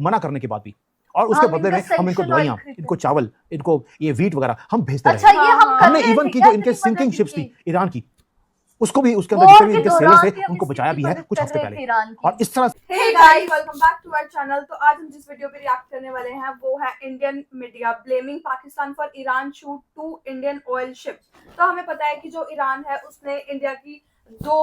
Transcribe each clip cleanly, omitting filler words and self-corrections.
मना करने के बाद भी, और उसके बदले में हम इनको दवाइयाँ, इनको चावल, इनको ये व्हीट वगैरह हम भेजते रहे। हमने इवन की जो इनके सिंकिंग शिप्स थी ईरान की, उसको भी उसके अंदर जितने भी इनके सेलर्स थे उनको बचाया भी है कुछ हफ्ते पहले। और इस तरह hey guys, welcome back to our channel. तो आज हम जिस वीडियो पे रिएक्ट करने वाले हैं वो है Indian media blaming Pakistan for Iran shoot 2 Indian oil ships. तो हमें पता है कि जो ईरान है उसने इंडिया की दो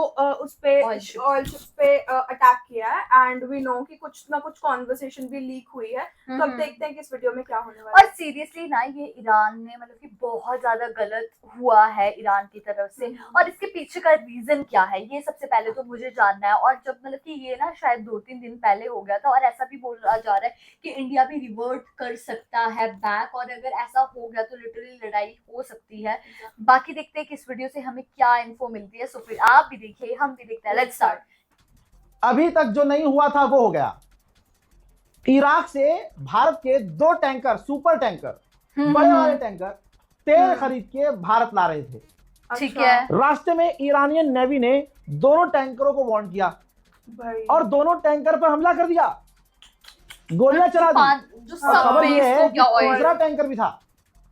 उस पे ऑयल शिप्स पे अटैक किया है एंड वी नो कि कुछ ना कुछ कॉन्वर्सेशन भी लीक हुई है। तो अब देखते हैं कि इस वीडियो में क्या होने वाला है। और सीरियसली ना ये ईरान ने मतलब कि बहुत ज्यादा गलत हुआ है ईरान की तरफ से, और इसके पीछे का रीजन क्या है ये सबसे पहले तो मुझे जानना है। और जब मतलब कि ये ना शायद 2-3 दिन पहले हो गया था, और ऐसा भी बोला जा रहा है कि इंडिया भी रिवर्ट कर सकता है बैक, और अगर ऐसा हो गया तो लिटरली लड़ाई हो सकती है। बाकी देखते हैं कि इस वीडियो से हमें क्या इन्फो मिलती है। सो फिर आप भी देखिए, हम भी देखते हैं। Let's start. अभी तक जो नहीं हुआ था वो हो गया। इराक से भारत के 2 टैंकर, सुपर टैंकर, बड़े वाले टैंकर तेल खरीद के भारत ला रहे थे। ठीक है। रास्ते में ईरानियन नेवी ने दोनों टैंकरों को वार्न किया और दोनों टैंकर पर हमला कर दिया, गोलियां चला दी। और खबर ये है कि तीसरा टैंकर भी था,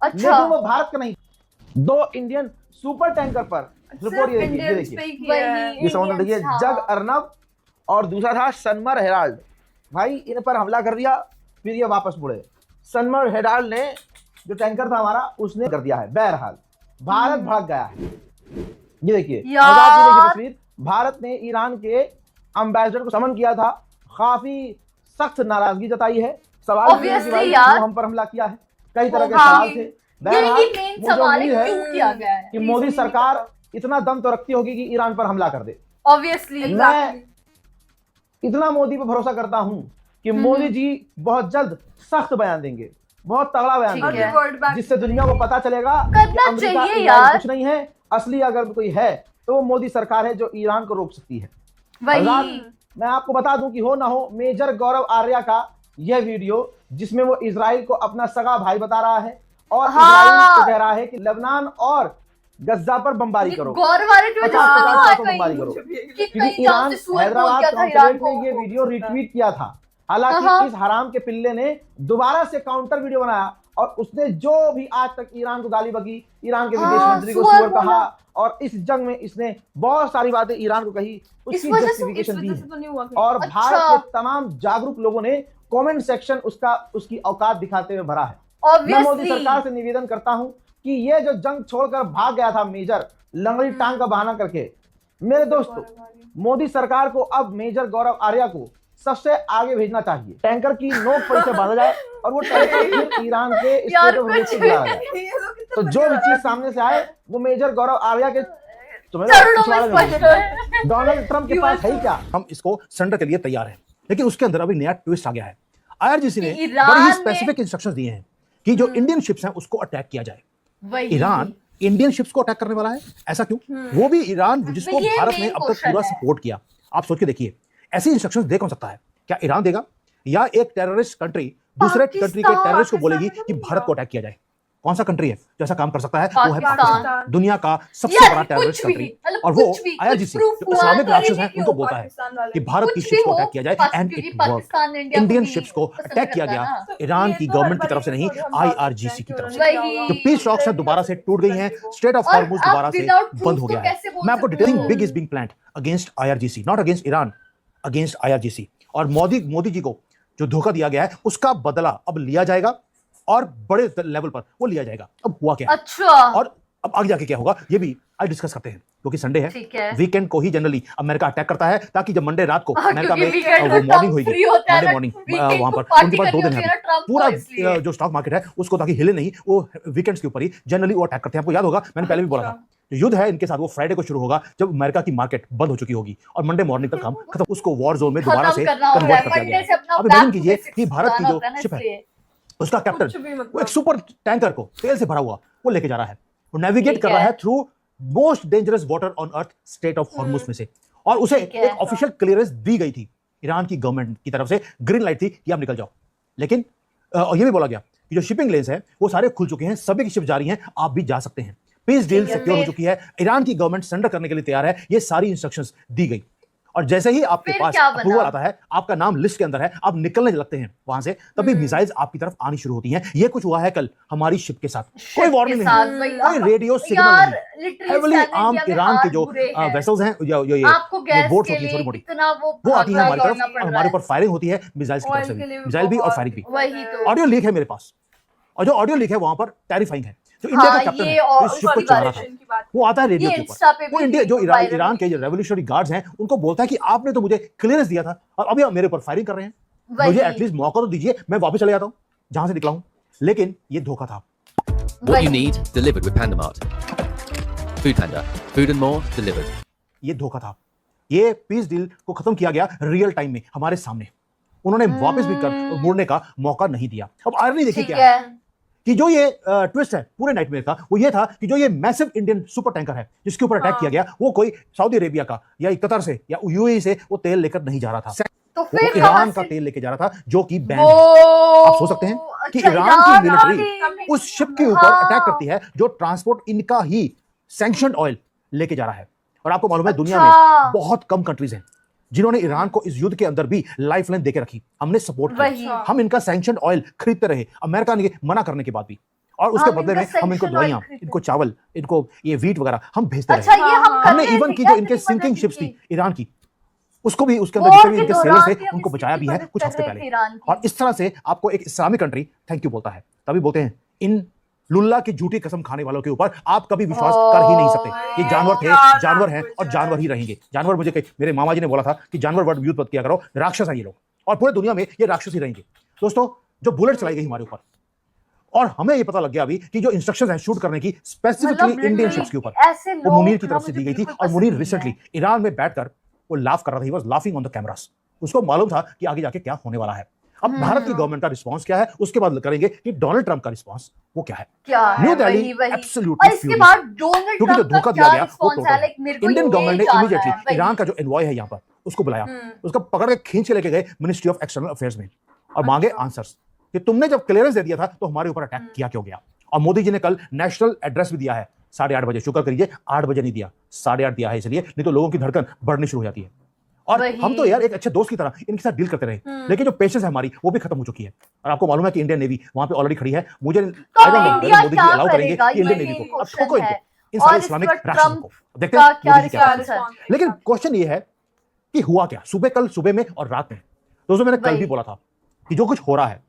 लेकिन वो भारत का नहीं। 2 इंडियन सुपर टैंकर पर रिपोर्ट ये देखिए, जग अर्नब और दूसरा था सनमर हेराल्ड। भाई इन पर हमला कर दिया, फिर ये वापस मुड़े। सनमर हेराल्ड ने जो टैंकर था हमारा उसने कर दिया है। बहरहाल भारत भड़क गया है। ये देखिए तस्वीर, भारत ने ईरान के एम्बेसडर को समन किया था, काफी सख्त नाराजगी जताई है। सवाल हम पर हमला किया है, कई तरह के सवाल थे। बहरहाल मुझे उम्मीद है कि मोदी सरकार इतना दम तो रखती होगी कि ईरान पर हमला कर दे। ऑब्वियसली मैं इतना मोदी पर भरोसा करता हूं कि मोदी जी बहुत जल्द सख्त बयान देंगे, बहुत तगड़ा बयान देंगे, जिससे दुनिया को पता चलेगा कि अमेरिका कुछ नहीं है, असली अगर कोई है तो वो मोदी सरकार है जो ईरान को रोक सकती है। मैं आपको बता दूं कि हो ना हो, मेजर गौरव आर्या का यह वीडियो जिसमें वो इजराइल को अपना सगा भाई बता रहा है और इजराइल को कह रहा है कि लेबनान और गज्जा पर बमबारी करो, बमबारी करो, क्योंकि ईरान हैदराबाद कॉन्सुलेट ने ये वीडियो रिट्वीट किया था। हालांकि इस हराम के पिल्ले ने दोबारा से काउंटर वीडियो बनाया और उसने जो भी आज तक ईरान को गाली बकी, ईरान के विदेश मंत्री को सुअर कहा, और इस जंग में इसने बहुत सारी बातें ईरान को कही, उसकी जस्टिफिकेशन दी है। और भारत के तमाम जागरूक लोगों ने कमेंट सेक्शन उसकी औकात दिखाते हुए भरा है। मैं मोदी सरकार से निवेदन करता हूं कि ये जो जंग छोड़कर भाग गया था मेजर, लंगड़ी टांग का बहाना करके, मेरे दोस्तों मोदी सरकार को अब मेजर गौरव आर्या को सबसे आगे भेजना चाहिए। टैंकर की नोक पर इसे बांधा जाए और वो टैंकर फिर ईरान के स्टेट ऑफ रिस्क में लाया जाए। तो जो भी चीज सामने से आए वो मेजर गौरव आर्या के डोनाल्ड ट्रंप के पास है ही क्या। हम इसको सरेंडर के लिए तैयार हैं, लेकिन उसके अंदर अभी नया ट्विस्ट आ गया है। आईआरजीसी ने बड़ी ही स्पेसिफिक इंस्ट्रक्शंस दिए हैं कि जो इंडियन शिप्स हैं उसको अटैक किया जाए। ईरान इंडियन शिप्स को अटैक करने वाला है, ऐसा क्यों? वो भी ईरान जिसको भारत ने अब तक पूरा सपोर्ट किया। आप सोच के देखिए, ऐसी इंस्ट्रक्शंस दे कौन सकता है? क्या ईरान देगा, या एक टेररिस्ट कंट्री दूसरे कंट्री के टेररिस्ट को बोलेगी कि भारत को अटैक किया जाए? कौन सा कंट्री है जो ऐसा काम कर सकता है? वो है पाकिस्तान, दुनिया का सबसे बड़ा टेररिस्ट कंट्री। और वो आईआरजीसी जो इस्लामिक राक्षस हैं उनको बोलता है कि भारत की शिप्स को अटैक किया जाए, and it work. Indian ships को अटैक किया गया ईरान की गवर्नमेंट की तरफ से नहीं, आईआरजीसी की तरफ से। जो पीस टॉक्स हैं दोबारा से टूट गई हैं, स्ट्रेट ऑफ हॉर्मुज दोबारा से बंद हो गया है। मैं आपको detailing big is being planned against IRGC, not against Iran, against IRGC. और मोदी जी को जो धोखा दिया गया है उसका बदला अब लिया जाएगा, और बड़े लेवल पर वो लिया जाएगा। अब हुआ क्या और अब आगे जाके क्या होगा ये भी आज डिस्कस करते हैं, क्योंकि संडे है, वीकेंड को ही जनरली अमेरिका अटैक करता है, ताकि जब मंडे रात को अमेरिका में वो मॉर्निंग होगी, मंडे मॉर्निंग वहां पर उनके पास 2 दिन है, पूरा जो स्टॉक मार्केट है उसको ताकि हिले नहीं, वो वीकेंड्स के ऊपर ही जनरली वो अटैक करते हैं। आपको याद होगा मैंने पहले भी बोला था, जो युद्ध है इनके साथ वो फ्राइडे को शुरू होगा जब अमेरिका की मार्केट बंद हो चुकी होगी, और मंडे मॉर्निंग तक हम खत्म, उसको वॉर जोन में दोबारा से कन्वर्ट कर दिया गया। अब इमेजिन कीजिए कि भारत की जो शिप है उसका कैप्टन वो एक सुपर टैंकर को तेल से भरा हुआ वो लेके जा रहा है, वो नेविगेट कर रहा है through most dangerous water on earth, straight of Hormuz में से, और उसे एक ऑफिशियल क्लियरेंस दी गई थी ईरान की गवर्नमेंट की तरफ से, ग्रीन लाइट थी कि आप निकल जाओ। लेकिन ये भी बोला गया कि जो शिपिंग लेन्स है वो सारे खुल चुके हैं, सभी की शिप जा रही हैं, आप भी जा सकते हैं। पीस डील सिक्योर हो चुकी है, ईरान की गवर्नमेंट सरेंडर करने के लिए तैयार है, ये सारी इंस्ट्रक्शंस दी गई। और जैसे ही आपके फिर पास क्या बना? अप्रूवल आता है, आपका नाम लिस्ट के अंदर है, आप निकलने लगते हैं वहां से, तभी मिसाइल्स आपकी तरफ आनी शुरू होती हैं। ये कुछ हुआ है कल हमारी शिप के साथ, कोई वार्निंग नहीं, कोई रेडियो सिग्नल नहीं। हेवली आर्म ईरान के जो वेसल्स हैं, जो बोट्स होती है छोटी मोटी, वो आती है हमारी तरफ और हमारे ऊपर फायरिंग होती है मिसाइल्स की तरफ से भी, मिसाइल भी और फायरिंग भी। वही तो ऑडियो लीक है मेरे पास, और जो ऑडियो लीक है वहां पर टेरिफाइंग है। जो इंडिया का कैप्टन है जो इस शिप को चला रहा था, वो आता है रेडियो के ऊपर, वो इंडिया जो ईरान के जो रेवोल्यूशनरी गार्ड्स हैं उनको बोलता है कि आपने तो मुझे क्लियरेंस दिया था और अभी आप मेरे ऊपर फायरिंग कर रहे हैं, मुझे एटलीस्ट मौका तो दीजिए, मैं वापस चले जाता हूं जहां से निकला हूं। लेकिन ये धोखा था। What you need delivered with PandaMart. Food Panda. Food and more delivered. ये धोखा था। ये पीस डील को खत्म किया गया रियल टाइम में हमारे सामने। उन्होंने वापस भी कर मुड़ने का मौका नहीं दिया। अब आयरनी देखिए क्या है कि जो ये ट्विस्ट है पूरे नाइटमेयर का, वो ये था कि जो ये मैसिव इंडियन सुपर टैंकर है जिसके ऊपर अटैक किया गया, वो कोई सऊदी अरेबिया का या कतर से या यूएई से वो तेल लेकर नहीं जा रहा था, तो वो फिर ईरान का तेल लेके जा रहा था जो कि बैन है। आप सोच सकते हैं कि ईरान की मिलिट्री उस शिप के ऊपर अटैक करती है जो ट्रांसपोर्ट इनका ही सैंक्शनड ऑयल लेके जा रहा है। और आपको मालूम है दुनिया में बहुत कम कंट्रीज हैं जिन्होंने ईरान को इस युद्ध के अंदर भी लाइफलाइन देके रखी। हमने सपोर्ट किया, हम इनका सैंक्शनड ऑयल खरीदते रहे अमेरिका ने मना करने के बाद भी, और उसके बदले में हम इनको दवाइयां, इनको चावल, इनको ये वीट वगैरह हम भेजते रहे। हमने इवन की जो इनके सिंकिंग शिप्स थी ईरान की, उसको भी उसके अंदर जितने भी इनके सेलर थे उनको बचाया भी है कुछ हफ्ते पहले। और इस तरह से आपको एक इस्लामिक कंट्री थैंक यू बोलता है, तभी बोलते हैं इन लुल्ला की झूठी कसम खाने वालों के ऊपर आप कभी विश्वास कर ही नहीं सकते। ये जानवर थे, जानवर हैं और जानवर ही रहेंगे। जानवर, मुझे मेरे मामा जी ने बोला था कि जानवर वर्ड यूज मत किया करो, राक्षस है ये लोग, और पूरे दुनिया में ये राक्षस ही रहेंगे। दोस्तों, जो बुलेट चलाई गई हमारे ऊपर, और हमें ये पता लग गया अभी कि जो इंस्ट्रक्शंस हैं शूट करने की स्पेसिफिकली इंडियन शिप्स के ऊपर, वो मुनीर की तरफ से दी गई थी। और मुनीर रिसेंटली ईरान में बैठकर वो लाफ कर रहा था, he was laughing on the cameras. उसको मालूम था कि आगे जाके क्या होने वाला है। अब भारत की गवर्नमेंट का रिस्पांस क्या है, उसके बाद करेंगे कि डोनाल्ड ट्रंप का रिस्पांस वो क्या है। न्यू दिल्ली एब्सोल्युटली, क्योंकि जो धोखा दिया गया वो टोटल। इंडियन गवर्नमेंट ने इमीडिएटली ईरान का जो एनवॉय है यहाँ पर उसको बुलाया, उसका पकड़ के खींच के लेके गए मिनिस्ट्री ऑफ एक्सटर्नल अफेयर्स में और मांगे आंसर्स कि तुमने जब क्लियरेंस दे दिया था तो हमारे ऊपर अटैक किया क्यों गया। और मोदी जी ने कल नेशनल एड्रेस भी दिया है 8:30 बजे, शुक्र करिए 8 बजे नहीं दिया, 8:30 दिया है, इसलिए नहीं तो लोगों की धड़कन बढ़नी शुरू हो जाती है। और हम तो यार एक अच्छे दोस्त की तरह इनके साथ डील करते रहे, लेकिन जो पेशेंस है हमारी वो भी खत्म हो चुकी है। और आपको मालूम है कि इंडियन नेवी वहां पे ऑलरेडी खड़ी है। मुझे मोदी जी अलाउ करेंगे कि इंडियन नेवी को अब ठोको इनको, इन सारे इस्लामिक राक्षसों को। देखते हैं मोदी जी क्या करते हैं। लेकिन क्वेश्चन ये है कि हुआ क्या कल सुबह में और रात में। दोस्तों, मैंने कल भी बोला था कि जो कुछ हो रहा है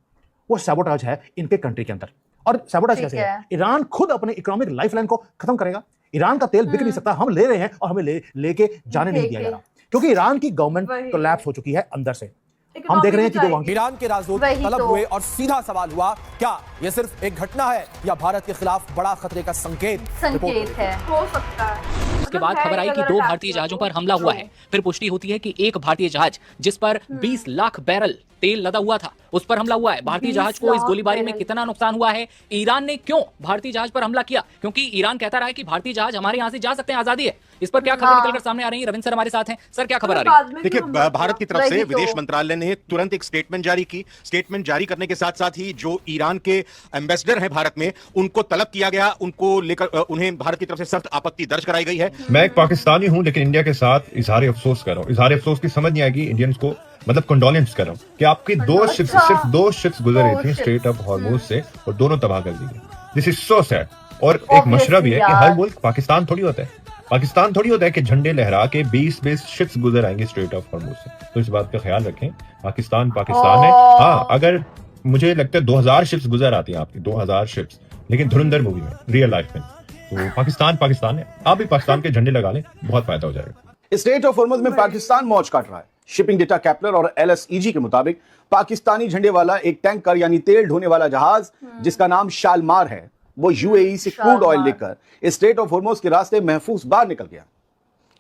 वो सैबोटाज है इनके कंट्री के अंदर। और सैबोटाज कैसे है? ईरान खुद अपने इकोनॉमिक लाइफलाइन को खत्म करेगा। ईरान का तेल बिक नहीं सकता, हम ले रहे हैं और हमें लेके जाने नहीं दिया जा रहा, क्योंकि ईरान की गवर्नमेंट कोलैप्स हो चुकी है अंदर से। हम देख रहे हैं कि जो ईरान के राजदूत तलब हुए और सीधा सवाल हुआ, क्या यह सिर्फ एक घटना है या भारत के खिलाफ बड़ा खतरे का संकेत है? हो सकता है। उसके बाद खबर आई कि 2 भारतीय जहाजों पर हमला हुआ है। फिर पुष्टि होती है कि एक भारतीय जहाज जिस पर 20 लाख बैरल तेल लदा हुआ था उस पर हमला हुआ है। भारतीय जहाज को इस गोलीबारी में कितना नुकसान हुआ है, ईरान ने क्यों भारतीय जहाज पर हमला किया, क्योंकि ईरान कहता रहा है कि भारतीय जहाज हमारे यहाँ से जा सकते हैं, आजादी है। इस पर क्या खबर निकलकर सामने आ रही है? रविंद्र सर हमारे साथ हैं। सर, क्या खबर आ रही है? देखिए, भारत की तरफ से विदेश मंत्रालय ने तुरंत एक स्टेटमेंट जारी की। स्टेटमेंट जारी करने के साथ साथ ही जो ईरान के एम्बेसडर हैं भारत में, उनको तलब किया गया, उनको लेकर उन्हें भारत की तरफ से सख्त आपत्ति दर्ज कराई गई है। मैं एक पाकिस्तानी हूं, लेकिन इंडिया के साथ इजहार अफसोस कर रहा हूं। इजहार अफसोस की समझ नहीं आएगी इंडियंस को, मतलब कंडोलेंस कर रहा हूं कि आपकी सिर्फ दो शिप्स गुजर रही थी स्ट्रेट ऑफ हॉर्मोज से और दोनों तबाह कर दी गई। This is so sad. और एक मशरा भी है कि हर मुल्क पाकिस्तान थोड़ी होता है कि झंडे लहरा के 20 शिप्स गुजर आएंगे स्ट्रेट ऑफ हॉर्मोज से। तो इस बात का ख्याल रखें, पाकिस्तान है। हाँ, अगर मुझे लगता है 2000 शिप्स गुजर आती हैं आपकी, 2000 शिप्स, लेकिन धुरंधर मूवी में, रियल लाइफ में तो पाकिस्तान है। आप भी पाकिस्तान के झंडे लगा लें, बहुत फायदा हो जाएगा। स्ट्रेट ऑफ हॉर्मज में पाकिस्तान मौज काट रहा है। शिपिंग डेटा कैप्लर और LSEG के मुताबिक पाकिस्तानी झंडे वाला एक टैंकर यानी तेल ढोने वाला जहाज जिसका नाम शालमार है, वो UAE से क्रूड ऑयल लेकर स्ट्रेट ऑफ हॉर्मज के रास्ते महफूज बाहर निकल गया।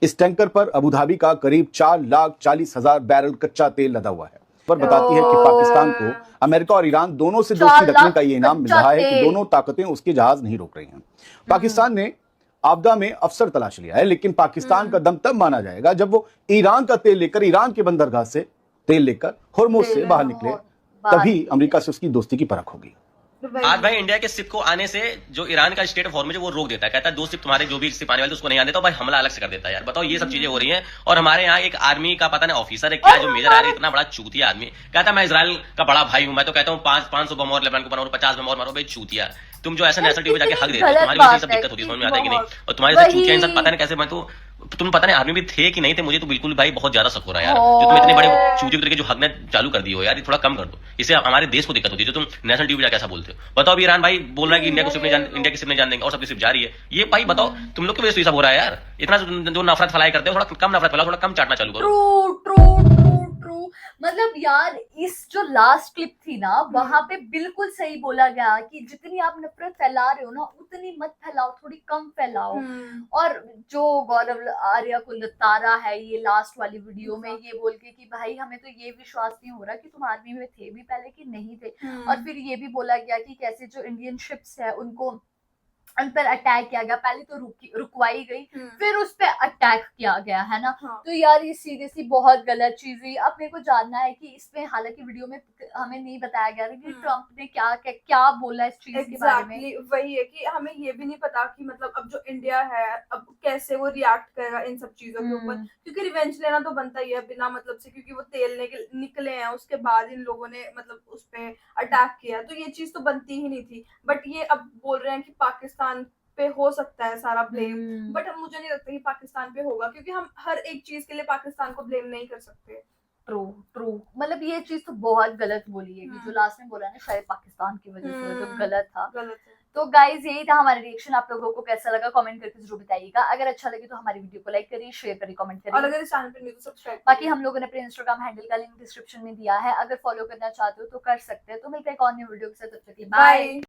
इस टैंकर पर अबू धाबी का करीब 4,40,000 बैरल कच्चा तेल लदा हुआ है। पर बताती है कि पाकिस्तान को अमेरिका और ईरान दोनों से दोस्ती रखने का ये इनाम मिल रहा है कि दोनों ताकतें उसके जहाज नहीं रोक रही हैं। पाकिस्तान ने आपदा में अफसर तलाश लिया है, लेकिन पाकिस्तान का दम तब माना जाएगा जब वो ईरान का तेल लेकर, ईरान के बंदरगाह से तेल लेकर हॉर्मोज से बाहर निकले, तभी अमेरिका से उसकी दोस्ती की परख होगी। आज भाई इंडिया के शिप को आने से जो ईरान का स्टेट ऑफ हॉर्मुज है वो रोक देता है, कहता है 2 शिप तुम्हारे जो भी शिप आने वाले उसको नहीं आने देता, भाई हमला अलग से कर देता है। यार बताओ ये सब चीजें हो रही हैं। और हमारे यहाँ एक आर्मी का पता नहीं ऑफिसर है क्या, जो मेजर आ रही है, इतना बड़ा चूतिया आदमी, कहता है मैं इजराइल का बड़ा भाई हूं, मैं तो कहता हूँ 500 बम और लेबनान को बनाओ, 50 बम और मारो। भाई चूतिया तुम जो ऐसा नेशनल टीवी जाके हक देते हो, तुम्हारी वजह से सब दिक्कत होती है, समझ में आता है कि नहीं। और तुम्हारे से चूतिया इंसान पता नहीं कैसे, मैं तो तुम पता नहीं आर्मी में थे कि नहीं थे, मुझे तो बिल्कुल भाई बहुत ज्यादा शक हो रहा है यार, जो तुम इतने बड़े चूतियों तरीके जो हकने चालू कर दी हो यार, ये थोड़ा कम कर दो, इससे हमारे देश को दिक्कत होती है। जो तुम नेशनल टीवी जाके ऐसा बोलते हो, बताओ अभी ईरान भाई बोल रहा है कि इंडिया की सिर्फ नहीं जान देंगे और सबकी सिर्फ जा रही है। ये भाई बताओ तुम लोग की वजह से सब हो रहा है यार, इतना जो नफरत फैलाई करते हो, थोड़ा कम नफरत फैलाओ, थोड़ा कम चाटना चालू करो। मतलब यार इस जो लास्ट क्लिप थी ना, वहां पे बिल्कुल सही बोला गया कि जितनी आप नफरत फैला रहे हो ना उतनी मत फैलाओ, थोड़ी कम फैलाओ। और जो गौरव आर्या को लतारा है ये लास्ट वाली वीडियो में ये बोल के कि भाई हमें तो ये विश्वास नहीं हो रहा कि तुम आर्मी में थे भी पहले कि नहीं थे। और फिर ये भी बोला गया कि कैसे जो इंडियन शिप्स है उनको उन पर अटैक किया गया, पहले तो रुकवाई गई, फिर उस पर अटैक किया गया है ना। तो यार ये सीरियसली बहुत गलत चीज हुई। अब मेरे को जानना है कि इसमें, हालांकि वीडियो में हमें नहीं बताया गया था कि ट्रम्प ने क्या बोला इस चीज के बारे में। वही है कि हमें ये भी नहीं पता कि मतलब अब जो इंडिया है अब कैसे वो रिएक्ट करेगा इन सब चीजों के ऊपर, क्योंकि रिवेंज लेना तो बनता ही है बिना मतलब से, क्योंकि वो तेल निकले हैं उसके बाद इन लोगों ने मतलब उस पे अटैक किया, तो ये चीज तो बनती ही नहीं थी। बट ये अब बोल रहे हैं कि पाकिस्तान पे हो सकता है सारा ब्लेम, बट मुझे नहीं लगता कि पाकिस्तान पे होगा, क्योंकि हम हर एक चीज के लिए पाकिस्तान को ब्लेम नहीं कर सकते। ट्रू मतलब ये चीज तो बहुत गलत बोली है कि जो लास्ट में बोला ना शायद पाकिस्तान की वजह से, जो गलत था। तो गाइज यही था हमारा रिएक्शन। आप लोगों को कैसा लगा कमेंट करके जरूर बताइएगा। अगर अच्छा लगे तो हमारी वीडियो को लाइक करिए, शेयर करिए, कमेंट करिए, और अगर इस चैनल पे न्यू तो सब्सक्राइब। बाकी हम लोगों ने अपने इंस्टाग्राम हैंडल का लिंक डिस्क्रिप्शन में दिया है, अगर फॉलो करना चाहते हो तो कर सकते हैं। तो मिलते हैं एक और न्यू वीडियो के साथ, तब तक के लिए बाय।